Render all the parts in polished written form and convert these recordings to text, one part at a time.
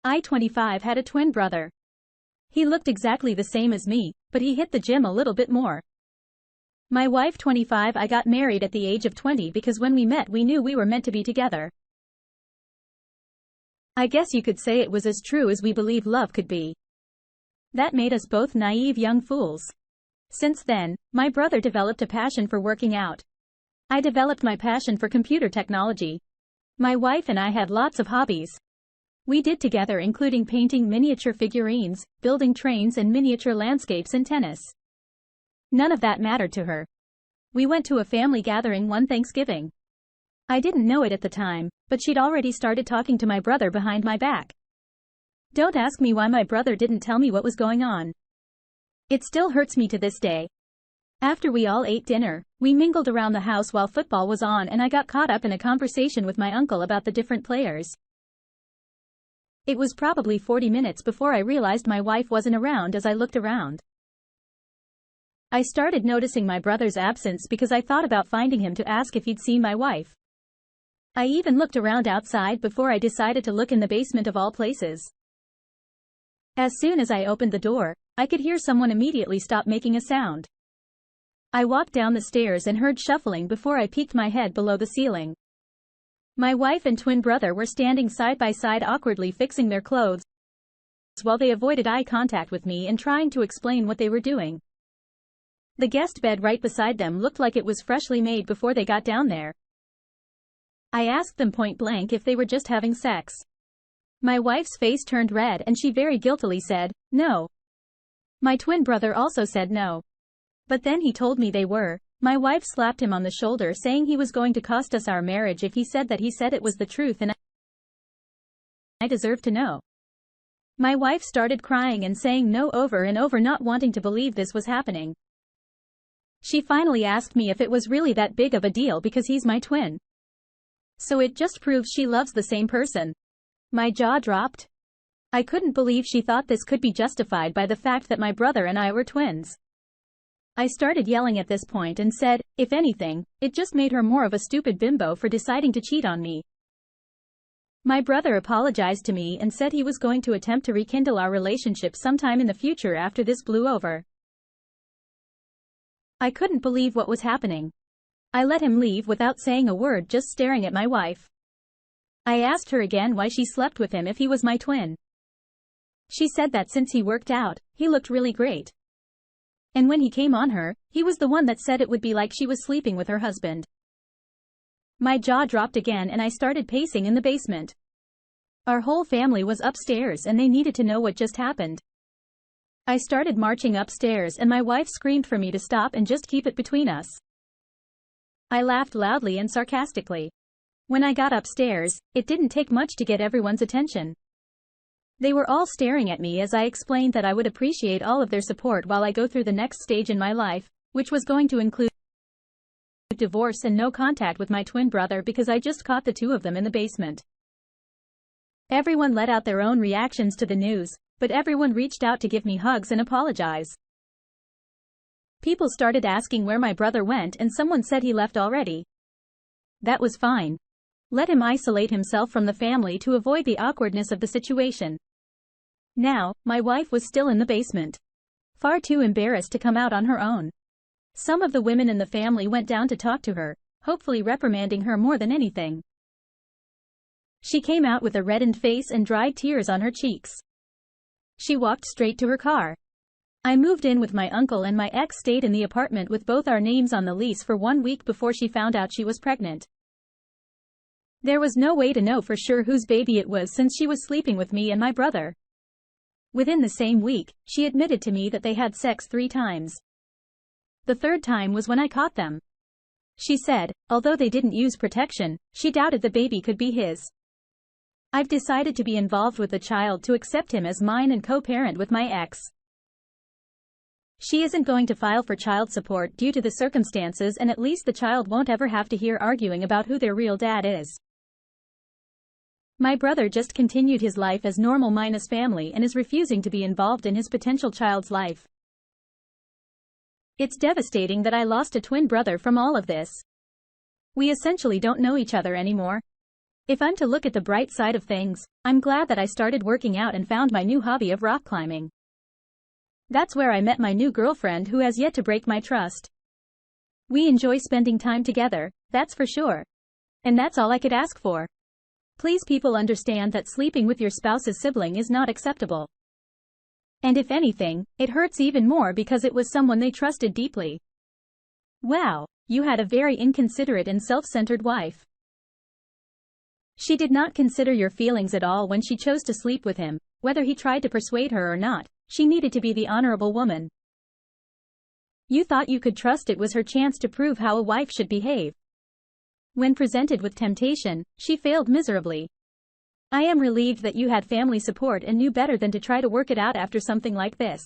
I-25 had a twin brother. He looked exactly the same as me, but he hit the gym a little bit more. My wife 25 I got married at the age of 20 because when we met we knew we were meant to be together. I guess you could say it was as true as we believe love could be. That made us both naive young fools. Since then, my brother developed a passion for working out. I developed my passion for computer technology. My wife and I had lots of hobbies. We did together including painting miniature figurines, building trains and miniature landscapes and tennis. None of that mattered to her. We went to a family gathering one Thanksgiving. I didn't know it at the time, but she'd already started talking to my brother behind my back. Don't ask me why my brother didn't tell me what was going on. It still hurts me to this day. After we all ate dinner, we mingled around the house while football was on and I got caught up in a conversation with my uncle about the different players. It was probably 40 minutes before I realized my wife wasn't around as I looked around. I started noticing my brother's absence because I thought about finding him to ask if he'd seen my wife. I even looked around outside before I decided to look in the basement of all places. As soon as I opened the door, I could hear someone immediately stop making a sound. I walked down the stairs and heard shuffling before I peeked my head below the ceiling. My wife and twin brother were standing side by side awkwardly fixing their clothes while they avoided eye contact with me and trying to explain what they were doing. The guest bed right beside them looked like it was freshly made before they got down there. I asked them point blank if they were just having sex. My wife's face turned red and she very guiltily said, "No." My twin brother also said no. But then he told me they were. My wife slapped him on the shoulder saying he was going to cost us our marriage if he said it was the truth and I deserved to know. My wife started crying and saying no over and over, not wanting to believe this was happening. She finally asked me if it was really that big of a deal because he's my twin. So it just proves she loves the same person. My jaw dropped. I couldn't believe she thought this could be justified by the fact that my brother and I were twins. I started yelling at this point and said, if anything, it just made her more of a stupid bimbo for deciding to cheat on me. My brother apologized to me and said he was going to attempt to rekindle our relationship sometime in the future after this blew over. I couldn't believe what was happening. I let him leave without saying a word, just staring at my wife. I asked her again why she slept with him if he was my twin. She said that since he worked out, he looked really great. And when he came on her, he was the one that said it would be like she was sleeping with her husband. My jaw dropped again and I started pacing in the basement. Our whole family was upstairs and they needed to know what just happened. I started marching upstairs and my wife screamed for me to stop and just keep it between us. I laughed loudly and sarcastically. When I got upstairs, it didn't take much to get everyone's attention. They were all staring at me as I explained that I would appreciate all of their support while I go through the next stage in my life, which was going to include divorce and no contact with my twin brother because I just caught the two of them in the basement. Everyone let out their own reactions to the news, but everyone reached out to give me hugs and apologize. People started asking where my brother went and someone said he left already. That was fine. Let him isolate himself from the family to avoid the awkwardness of the situation. Now, my wife was still in the basement. Far too embarrassed to come out on her own. Some of the women in the family went down to talk to her, hopefully reprimanding her more than anything. She came out with a reddened face and dried tears on her cheeks. She walked straight to her car. I moved in with my uncle and my ex stayed in the apartment with both our names on the lease for 1 week before she found out she was pregnant. There was no way to know for sure whose baby it was since she was sleeping with me and my brother. Within the same week, she admitted to me that they had sex 3 times. The 3rd time was when I caught them. She said, although they didn't use protection, she doubted the baby could be his. I've decided to be involved with the child to accept him as mine and co-parent with my ex. She isn't going to file for child support due to the circumstances and at least the child won't ever have to hear arguing about who their real dad is. My brother just continued his life as normal minus family and is refusing to be involved in his potential child's life. It's devastating that I lost a twin brother from all of this. We essentially don't know each other anymore. If I'm to look at the bright side of things, I'm glad that I started working out and found my new hobby of rock climbing. That's where I met my new girlfriend who has yet to break my trust. We enjoy spending time together, that's for sure. And that's all I could ask for. Please people understand that sleeping with your spouse's sibling is not acceptable. And if anything, it hurts even more because it was someone they trusted deeply. Wow, you had a very inconsiderate and self-centered wife. She did not consider your feelings at all when she chose to sleep with him, whether he tried to persuade her or not. She needed to be the honorable woman. You thought you could trust it was her chance to prove how a wife should behave. When presented with temptation, she failed miserably. I am relieved that you had family support and knew better than to try to work it out after something like this.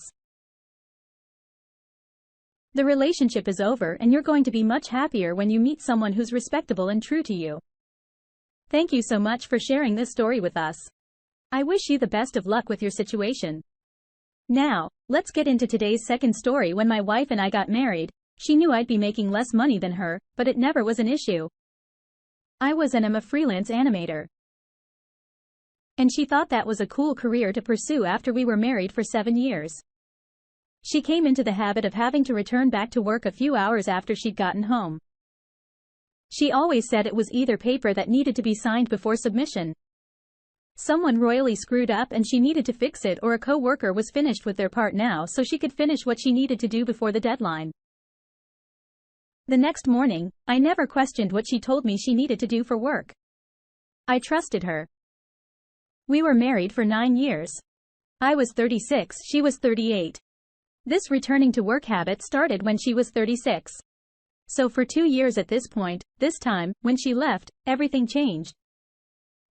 The relationship is over and you're going to be much happier when you meet someone who's respectable and true to you. Thank you so much for sharing this story with us. I wish you the best of luck with your situation. Now, let's get into today's second story. When my wife and I got married, she knew I'd be making less money than her, but it never was an issue. I was and am a freelance animator. And she thought that was a cool career to pursue after we were married for 7 years. She came into the habit of having to return back to work a few hours after she'd gotten home. She always said it was either paper that needed to be signed before submission. Someone royally screwed up and she needed to fix it, or a co-worker was finished with their part now so she could finish what she needed to do before the deadline. The next morning, I never questioned what she told me she needed to do for work. I trusted her. We were married for 9 years. I was 36, she was 38. This returning to work habit started when she was 36. So for 2 years at this point, this time, when she left, everything changed.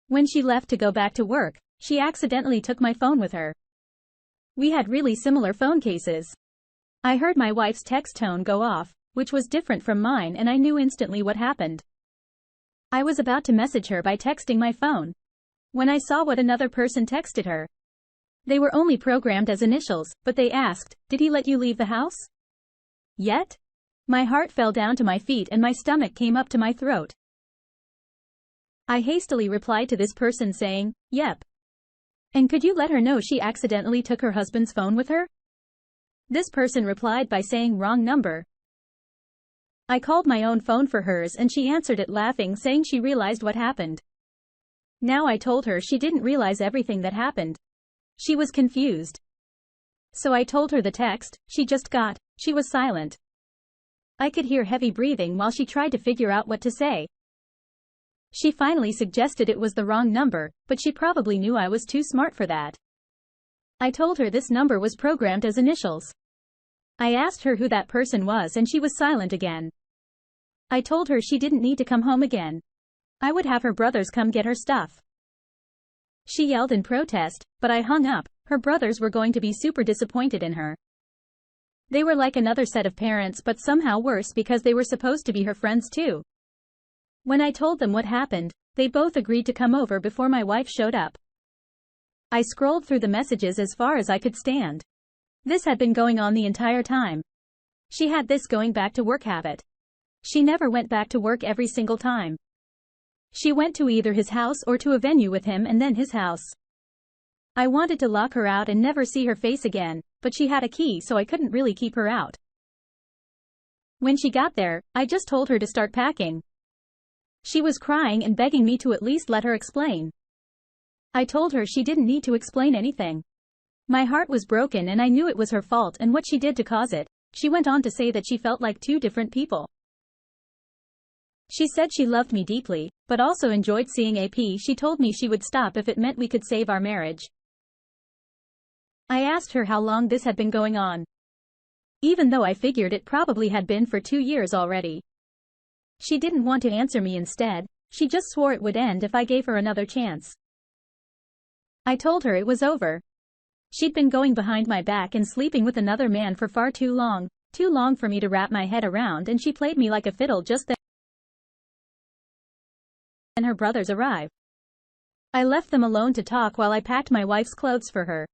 When she left to go back to work, she accidentally took my phone with her. We had really similar phone cases. I heard my wife's text tone go off, which was different from mine, and I knew instantly what happened. I was about to message her by texting my phone when I saw what another person texted her. They were only programmed as initials, but they asked, "Did he let you leave the house yet?" My heart fell down to my feet and my stomach came up to my throat. I hastily replied to this person saying, "Yep. And could you let her know she accidentally took her husband's phone with her?" This person replied by saying, "Wrong number." I called my own phone for hers and she answered it laughing, saying she realized what happened. Now I told her she didn't realize everything that happened. She was confused. So I told her the text she just got. She was silent. I could hear heavy breathing while she tried to figure out what to say. She finally suggested it was the wrong number, but she probably knew I was too smart for that. I told her this number was programmed as initials. I asked her who that person was and she was silent again. I told her she didn't need to come home again. I would have her brothers come get her stuff. She yelled in protest, but I hung up. Her brothers were going to be super disappointed in her. They were like another set of parents, but somehow worse because they were supposed to be her friends too. When I told them what happened, they both agreed to come over before my wife showed up. I scrolled through the messages as far as I could stand. This had been going on the entire time. She had this going back to work habit. She never went back to work every single time. She went to either his house or to a venue with him and then his house. I wanted to lock her out and never see her face again, but she had a key so I couldn't really keep her out. When she got there, I just told her to start packing. She was crying and begging me to at least let her explain. I told her she didn't need to explain anything. My heart was broken and I knew it was her fault and what she did to cause it. She went on to say that she felt like two different people. She said she loved me deeply, but also enjoyed seeing AP. She told me she would stop if it meant we could save our marriage. I asked her how long this had been going on, even though I figured it probably had been for 2 years already. She didn't want to answer me. Instead, she just swore it would end if I gave her another chance. I told her it was over. She'd been going behind my back and sleeping with another man for far too long for me to wrap my head around, and she played me like a fiddle. Just then her brothers arrived. I left them alone to talk while I packed my wife's clothes for her.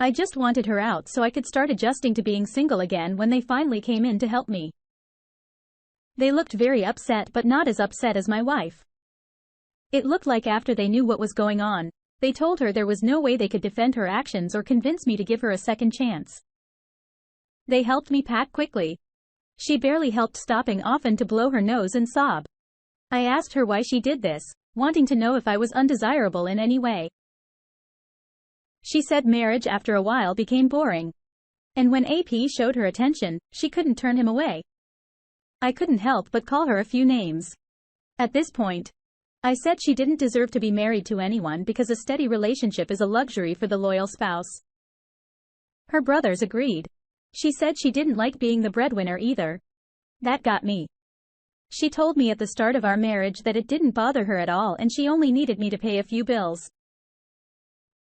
I just wanted her out so I could start adjusting to being single again when they finally came in to help me. They looked very upset, but not as upset as my wife. It looked like after they knew what was going on, they told her there was no way they could defend her actions or convince me to give her a second chance. They helped me pack quickly. She barely helped, stopping often to blow her nose and sob. I asked her why she did this, wanting to know if I was undesirable in any way. She said marriage after a while became boring. And when AP showed her attention, she couldn't turn him away. I couldn't help but call her a few names. At this point, I said she didn't deserve to be married to anyone because a steady relationship is a luxury for the loyal spouse. Her brothers agreed. She said she didn't like being the breadwinner either. That got me. She told me at the start of our marriage that it didn't bother her at all and she only needed me to pay a few bills.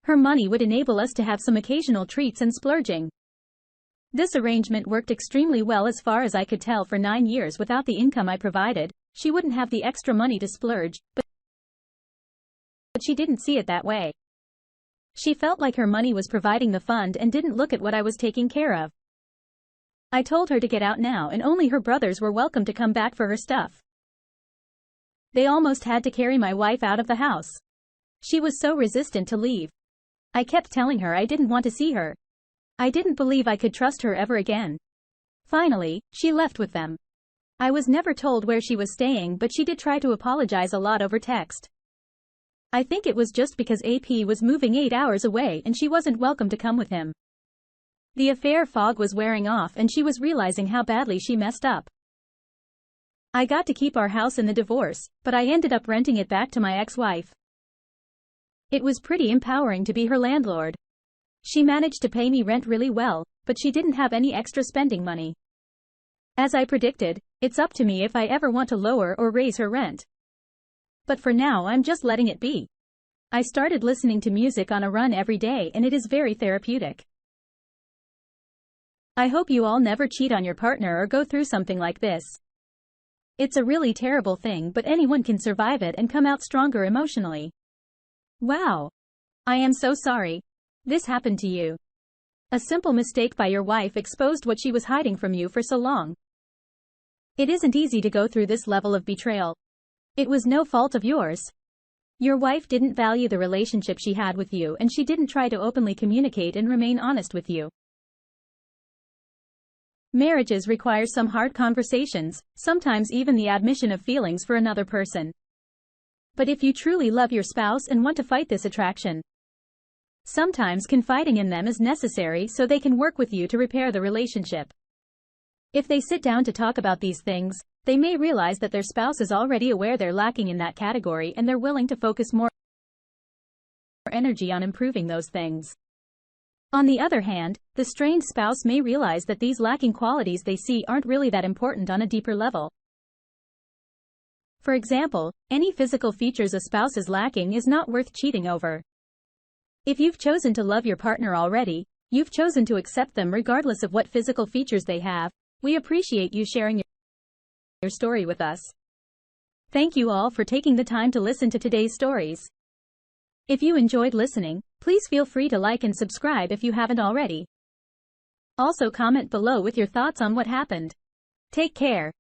Her money would enable us to have some occasional treats and splurging. This arrangement worked extremely well as far as I could tell. For 9 years without the income I provided, she wouldn't have the extra money to splurge, but she didn't see it that way. She felt like her money was providing the fund and didn't look at what I was taking care of. I told her to get out now and only her brothers were welcome to come back for her stuff. They almost had to carry my wife out of the house. She was so resistant to leave. I kept telling her I didn't want to see her. I didn't believe I could trust her ever again. Finally, she left with them. I was never told where she was staying, but she did try to apologize a lot over text. I think it was just because AP was moving 8 hours away and she wasn't welcome to come with him. The affair fog was wearing off and she was realizing how badly she messed up. I got to keep our house in the divorce, but I ended up renting it back to my ex-wife. It was pretty empowering to be her landlord. She managed to pay me rent really well, but she didn't have any extra spending money. As I predicted, it's up to me if I ever want to lower or raise her rent. But for now I'm just letting it be. I started listening to music on a run every day and it is very therapeutic. I hope you all never cheat on your partner or go through something like this. It's a really terrible thing, but anyone can survive it and come out stronger emotionally. Wow. I am so sorry. This happened to you. A simple mistake by your wife exposed what she was hiding from you for so long. It isn't easy to go through this level of betrayal. It was no fault of yours. Your wife didn't value the relationship she had with you and she didn't try to openly communicate and remain honest with you. Marriages require some hard conversations, sometimes even the admission of feelings for another person. But if you truly love your spouse and want to fight this attraction, sometimes confiding in them is necessary so they can work with you to repair the relationship. If they sit down to talk about these things, they may realize that their spouse is already aware they're lacking in that category and they're willing to focus more energy on improving those things. On the other hand, the strained spouse may realize that these lacking qualities they see aren't really that important on a deeper level. For example, any physical features a spouse is lacking is not worth cheating over. If you've chosen to love your partner already, you've chosen to accept them regardless of what physical features they have. We appreciate you sharing your story with us. Thank you all for taking the time to listen to today's stories. If you enjoyed listening, please feel free to like and subscribe if you haven't already. Also comment below with your thoughts on what happened. Take care.